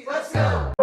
Let's go!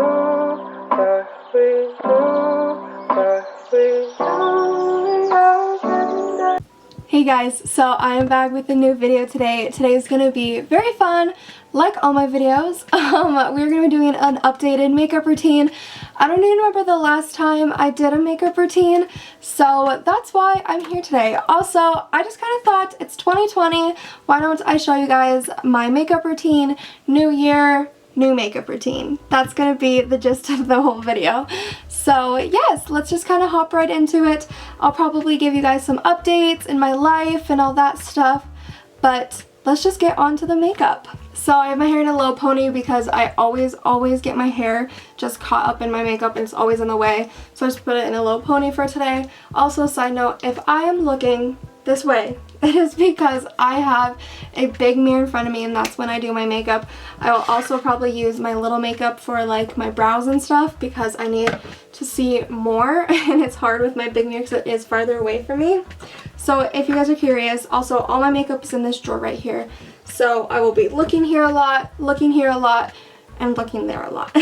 Hey guys, so I am back with a new video today. Today is going to be very fun, like all my videos. We're going to be doing an updated makeup routine. I don't even remember the last time I did a makeup routine, so that's why I'm here today. Also, I just kind of thought it's 2020, why don't I show you guys my makeup routine, new year, new makeup routine. That's going to be the gist of the whole video. So yes, let's just kind of hop right into it. I'll probably give you guys some updates in my life and all that stuff, but let's just get on to the makeup. So I have my hair in a low pony because I always get my hair just caught up in my makeup and it's always in the way. So I just put it in a low pony for today. Also, side note, if I am looking this way, it is because I have a big mirror in front of me and that's when I do my makeup. I will also probably use my little makeup for like my brows and stuff because I need to see more and it's hard with my big mirror because it is farther away from me. So if you guys are curious, also all my makeup is in this drawer right here. So I will be looking here a lot, looking here a lot, and looking there a lot.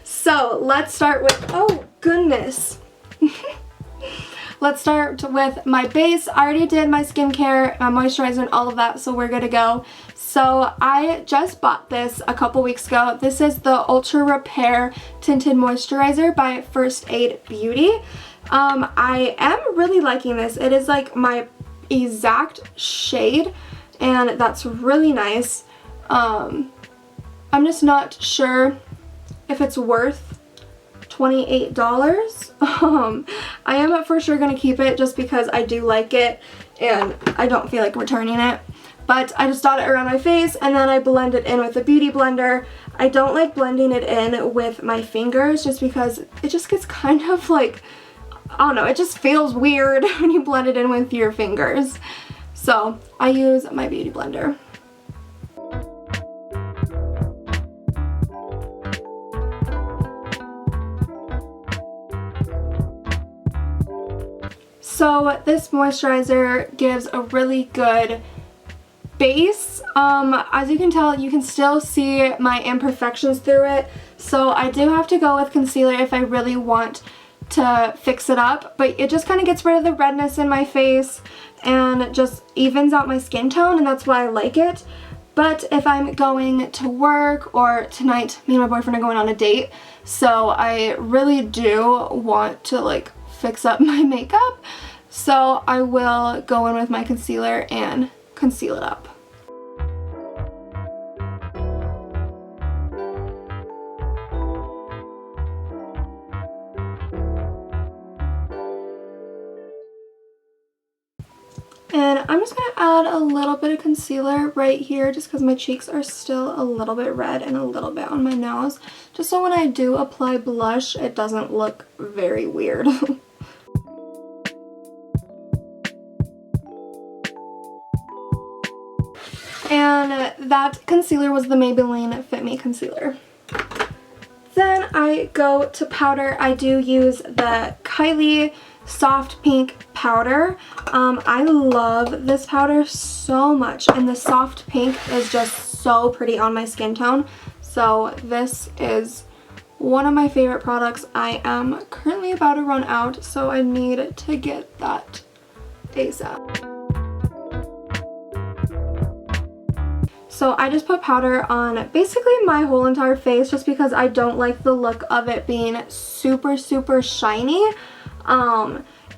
So let's start with, oh goodness. Let's start with my base. I already did my skincare, my moisturizer, and all of that, so we're good to go. So I just bought this a couple weeks ago. This is the Ultra Repair Tinted Moisturizer by First Aid Beauty. I am really liking this. It is like my exact shade, and that's really nice. I'm just not sure if it's worth $28. I am for sure gonna keep it just because I do like it and I don't feel like returning it. But I just dot it around my face and then I blend it in with a beauty blender. I don't like blending it in with my fingers just because it just gets kind of like, I don't know, it just feels weird when you blend it in with your fingers. So I use my beauty blender. So this moisturizer gives a really good base. As you can tell, you can still see my imperfections through it. So I do have to go with concealer if I really want to fix it up. But it just kind of gets rid of the redness in my face and just evens out my skin tone, and that's why I like it. But if I'm going to work, or tonight me and my boyfriend are going on a date, so I really do want to like fix up my makeup, so I will go in with my concealer and conceal it up. And I'm just going to add a little bit of concealer right here just because my cheeks are still a little bit red and a little bit on my nose, just so when I do apply blush it doesn't look very weird. And that concealer was the Maybelline Fit Me concealer. Then I go to powder. I do use the Kylie Soft Pink powder. I love this powder so much, and the soft pink is just so pretty on my skin tone. So this is one of my favorite products. I am currently about to run out, so I need to get that ASAP. So I just put powder on basically my whole entire face just because I don't like the look of it being super shiny.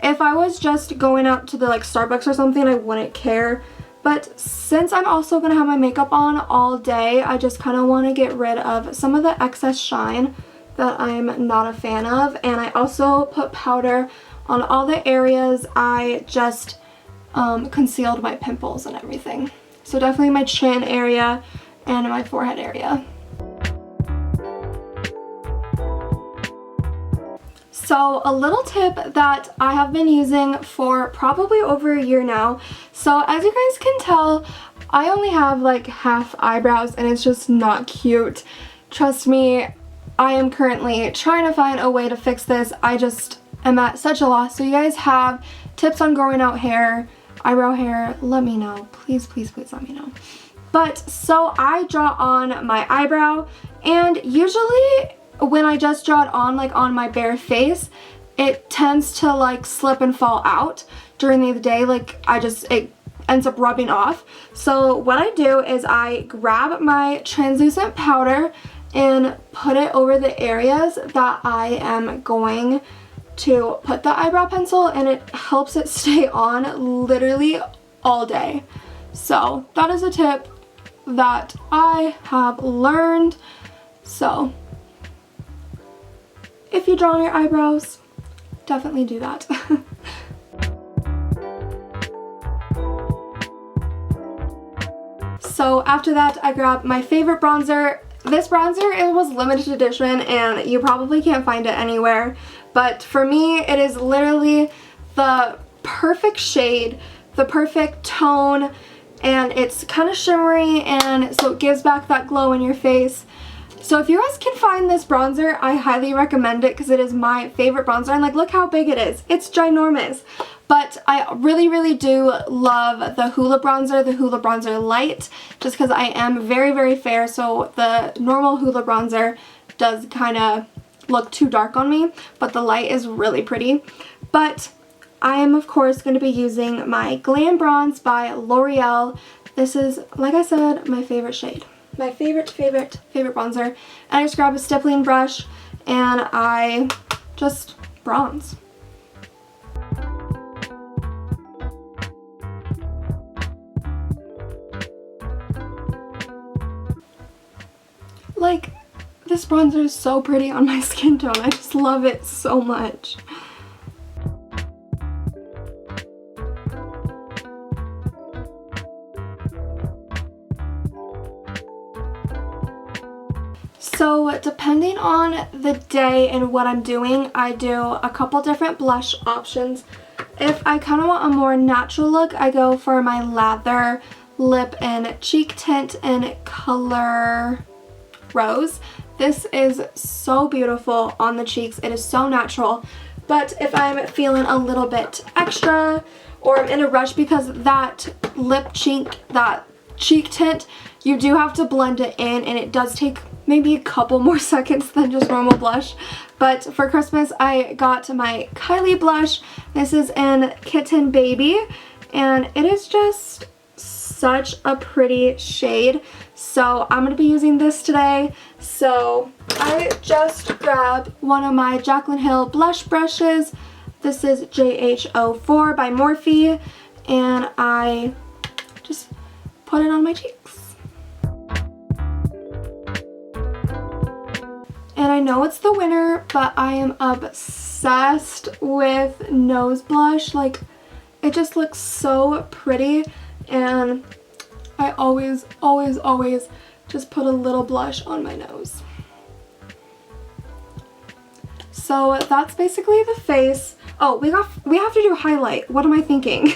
If I was just going out to the like Starbucks or something, I wouldn't care. But since I'm also going to have my makeup on all day, I just kind of want to get rid of some of the excess shine that I'm not a fan of. And I also put powder on all the areas I just concealed my pimples and everything. So definitely my chin area and my forehead area. So a little tip that I have been using for probably over a year now. So as you guys can tell, I only have like half eyebrows and it's just not cute. Trust me, I am currently trying to find a way to fix this. I just am at such a loss. So you guys have tips on growing out hair, eyebrow hair, let me know. Please let me know. But so I draw on my eyebrow, and usually when I just draw it on, like on my bare face, it tends to like slip and fall out during the day. Like it ends up rubbing off. So what I do is I grab my translucent powder and put it over the areas that I am going to put the eyebrow pencil, and it helps it stay on literally all day. So that is a tip that I have learned. So if you draw on your eyebrows, definitely do that. So after that, I grabbed my favorite bronzer. This bronzer, it was limited edition and you probably can't find it anywhere, but for me it is literally the perfect shade, the perfect tone, and it's kind of shimmery, and so it gives back that glow in your face. So if you guys can find this bronzer, I highly recommend it because it is my favorite bronzer, and like look how big it is. It's ginormous. But I really do love the Hoola bronzer light, just because I am very fair, so the normal Hoola bronzer does kind of look too dark on me, but the light is really pretty. But I am of course going to be using my Glam Bronze by L'Oreal. This is, like I said, my favorite shade. My favorite bronzer. And I just grab a stippling brush and I just bronze. Like, this bronzer is so pretty on my skin tone. I just love it so much. So depending on the day and what I'm doing, I do a couple different blush options. If I kind of want a more natural look, I go for my Lather Lip and Cheek Tint in color Rose. This is so beautiful on the cheeks. It is so natural. But if I'm feeling a little bit extra, or I'm in a rush, because that cheek tint, you do have to blend it in, and it does take maybe a couple more seconds than just normal blush. But for Christmas, I got my Kylie blush. This is in Kitten Baby, and it is just such a pretty shade. So I'm going to be using this today. So I just grabbed one of my Jaclyn Hill blush brushes. This is JH04 by Morphe, and I just put it on my cheeks. And I know it's the winter, but I am obsessed with nose blush. Like, it just looks so pretty, and I always just put a little blush on my nose. So that's basically the face. Oh, we have to do highlight. What am I thinking?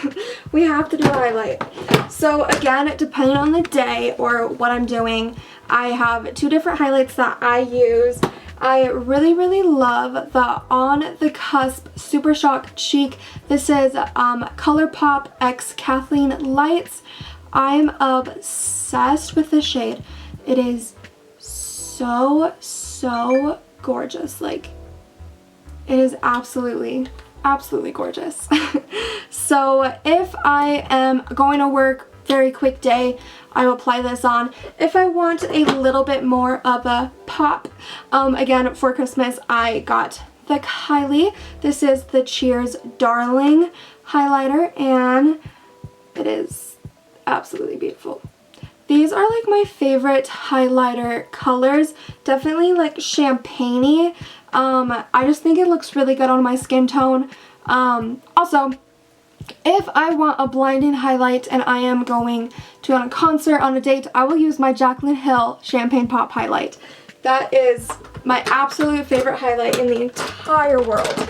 We have to do a highlight. So again, depending on the day or what I'm doing, I have two different highlights that I use. I really love the On the Cusp Super Shock Cheek. This is ColourPop X Kathleen Lights. I'm obsessed with this shade. It is so gorgeous. Like, it is absolutely gorgeous. So if I am going to work, very quick day, I will apply this on. If I want a little bit more of a pop, again, for Christmas, I got the Kylie. This is the Cheers Darling highlighter, and it is absolutely beautiful. These are like my favorite highlighter colors. Definitely like champagne-y. I just think it looks really good on my skin tone. Also, if I want a blinding highlight and I am going to a concert, on a date, I will use my Jaclyn Hill Champagne Pop highlight. That is my absolute favorite highlight in the entire world.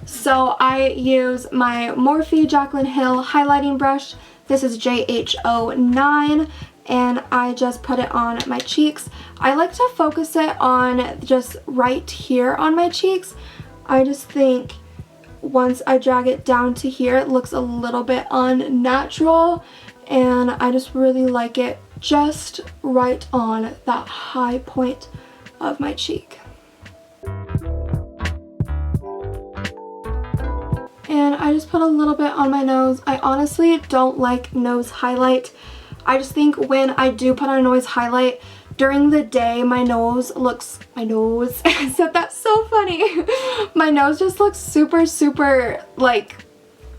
So I use my Morphe Jaclyn Hill highlighting brush. This is JH09, and I just put it on my cheeks. I like to focus it on just right here on my cheeks. I just think once I drag it down to here, it looks a little bit unnatural, and I just really like it just right on that high point of my cheek. And I just put a little bit on my nose. I honestly don't like nose highlight. I just think when I do put on a nose highlight during the day, my nose I said that's so funny. My nose just looks super like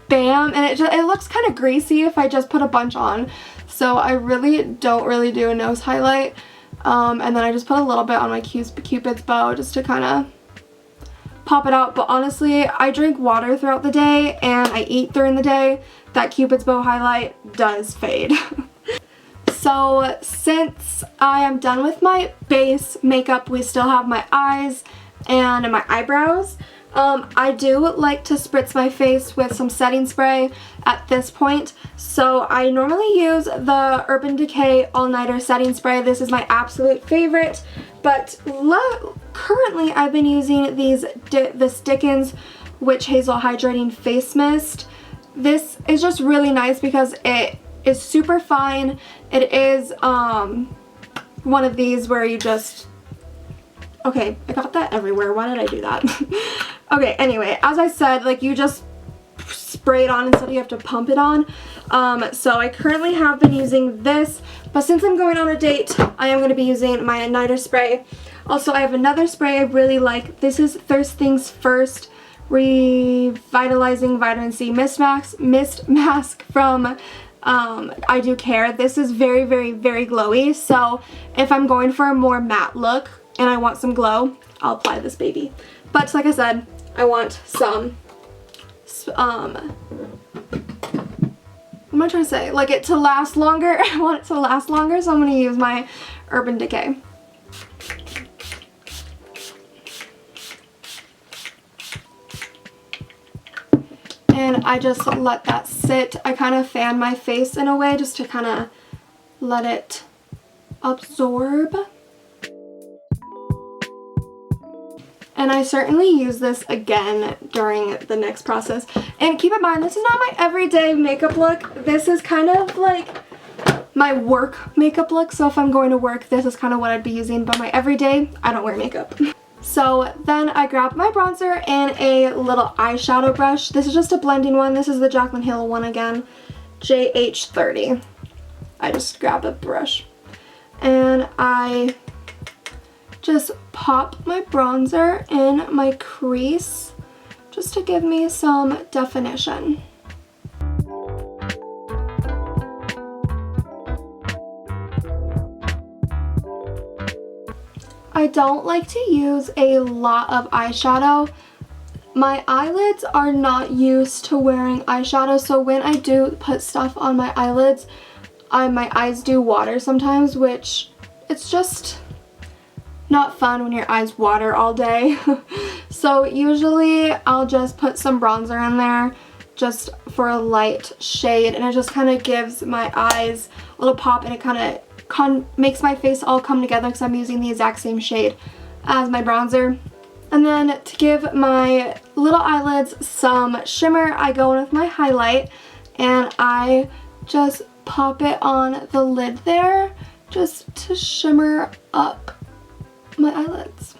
bam, and it looks kind of greasy if I just put a bunch on. So I really don't do a nose highlight. And then I just put a little bit on my Cupid's bow just to kind of pop it out. But honestly, I drink water throughout the day and I eat during the day. That Cupid's bow highlight does fade. So since I am done with my base makeup, we still have my eyes and my eyebrows. I do like to spritz my face with some setting spray at this point. So I normally use the Urban Decay All Nighter setting spray. This is my absolute favorite. But currently I've been using this Dickens Witch Hazel Hydrating Face Mist. This is just really nice because it is super fine. It is one of these where you just... Okay, I got that everywhere. Why did I do that? Okay, anyway, as I said, like, you just spray it on instead you have to pump it on. So I currently have been using this, but since I'm going on a date, I am going to be using my nighter spray. Also, I have another spray I really like. This is Thirst Things First Revitalizing Vitamin C Mist Mask from I Do Care. This is very glowy, so if I'm going for a more matte look and I want some glow, I'll apply this baby. But like I said, I want some what am I trying to say? Like it to last longer. I want it to last longer, so I'm going to use my Urban Decay. And I just let that sit. I kind of fan my face in a way just to kind of let it absorb. And I certainly use this again during the next process. And keep in mind, this is not my everyday makeup look. This is kind of like my work makeup look. So if I'm going to work, this is kind of what I'd be using. But my everyday, I don't wear makeup. So then I grabbed my bronzer and a little eyeshadow brush. This is just a blending one. This is the Jaclyn Hill one again, JH30. I just grabbed a brush and I just pop my bronzer in my crease just to give me some definition. I don't like to use a lot of eyeshadow. My eyelids are not used to wearing eyeshadow, so when I do put stuff on my eyelids, my eyes do water sometimes, which it's just not fun when your eyes water all day. So usually I'll just put some bronzer in there just for a light shade, and it just kind of gives my eyes a little pop, and it kind of makes my face all come together because I'm using the exact same shade as my bronzer. And then to give my little eyelids some shimmer, I go in with my highlight and I just pop it on the lid there just to shimmer up my eyelids.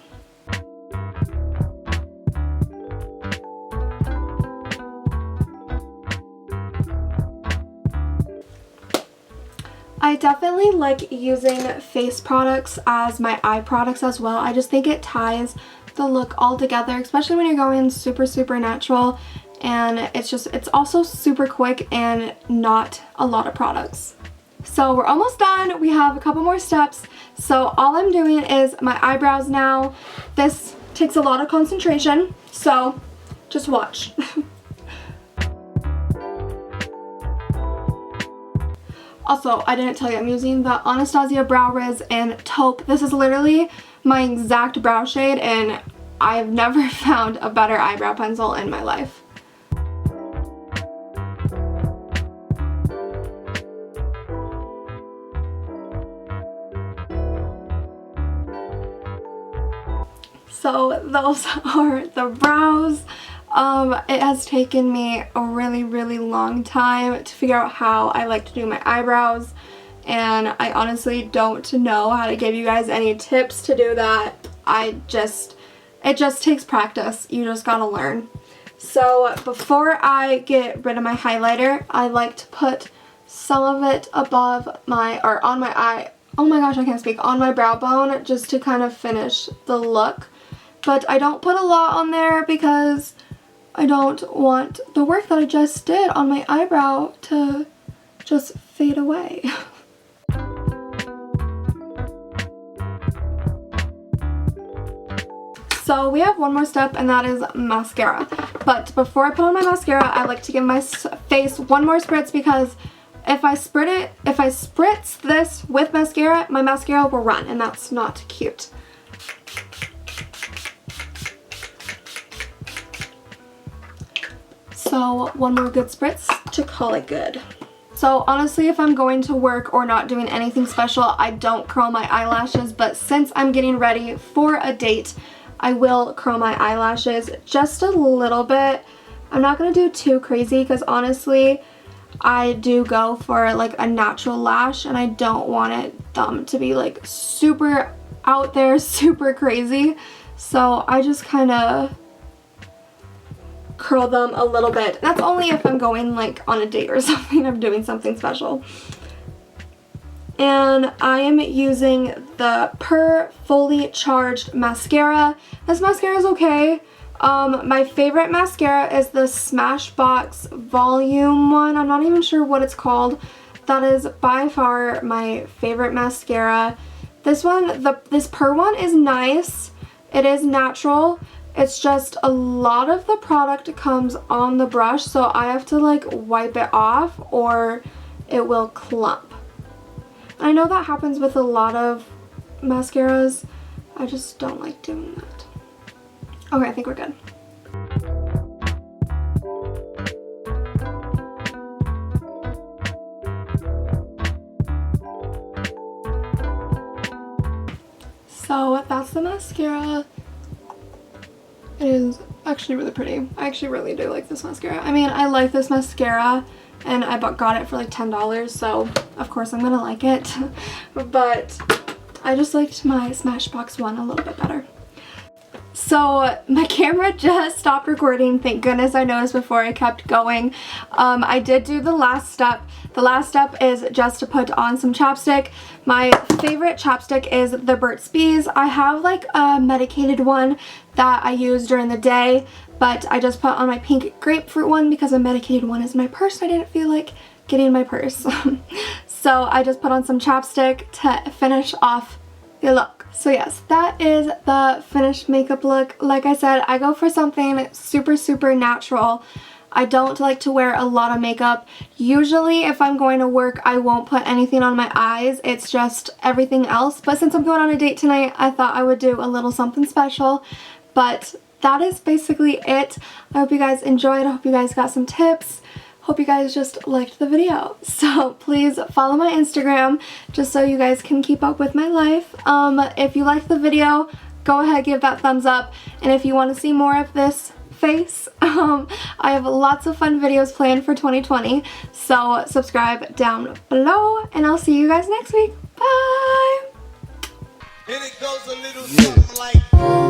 I definitely like using face products as my eye products as well. I just think it ties the look all together, especially when you're going super natural, and it's also super quick and not a lot of products. So we're almost done. We have a couple more steps. So all I'm doing is my eyebrows now. This takes a lot of concentration, so just watch. Also, I didn't tell you, I'm using the Anastasia Brow Riz in Taupe. This is literally my exact brow shade, and I've never found a better eyebrow pencil in my life. So those are the brows. It has taken me a really long time to figure out how I like to do my eyebrows, and I honestly don't know how to give you guys any tips to do that. It just takes practice. You just gotta learn. So before I get rid of my highlighter, I like to put some of it above my, or on my eye, oh my gosh, I can't speak, on my brow bone, just to kind of finish the look. But I don't put a lot on there because I don't want the work that I just did on my eyebrow to just fade away. So we have one more step, and that is mascara. But before I put on my mascara, I like to give my face one more spritz, because if I spritz this with mascara, my mascara will run, and that's not cute. So one more good spritz to call it good. So honestly, if I'm going to work or not doing anything special, I don't curl my eyelashes, but since I'm getting ready for a date, I will curl my eyelashes just a little bit. I'm not going to do too crazy because honestly, I do go for like a natural lash, and I don't want them to be like super out there, super crazy. So I just kind of curl them a little bit. That's only if I'm going like on a date or something, I'm doing something special. And I am using the Per Fully Charged mascara. This mascara is okay. My favorite mascara is the Smashbox Volume one. I'm not even sure what it's called. That is by far my favorite mascara. This one, this Per one is nice. It is natural. It's just a lot of the product comes on the brush, so I have to like wipe it off or it will clump. I know that happens with a lot of mascaras. I just don't like doing that. Okay, I think we're good. So that's the mascara. It is actually really pretty. I actually really do like this mascara. I mean, I like this mascara, and I got it for like $10, so of course I'm gonna like it. But I just liked my Smashbox one a little bit better. So my camera just stopped recording. Thank goodness. I noticed before I kept going. I did do the last step. The last step is just to put on some chapstick. My favorite chapstick is the Burt's Bees. I have like a medicated one that I use during the day, but I just put on my pink grapefruit one because a medicated one is in my purse. I didn't feel like getting my purse. So I just put on some chapstick to finish off the look. So yes, that is the finished makeup look. Like I said, I go for something super natural. I don't like to wear a lot of makeup. Usually if I'm going to work, I won't put anything on my eyes. It's just everything else. But since I'm going on a date tonight, I thought I would do a little something special. But that is basically it. I hope you guys enjoyed. I hope you guys got some tips. Hope you guys just liked the video. So please follow my Instagram just so you guys can keep up with my life. If you liked the video, go ahead, give that thumbs up. And if you want to see more of this face, I have lots of fun videos planned for 2020. So subscribe down below, and I'll see you guys next week. Bye! And it goes a little something like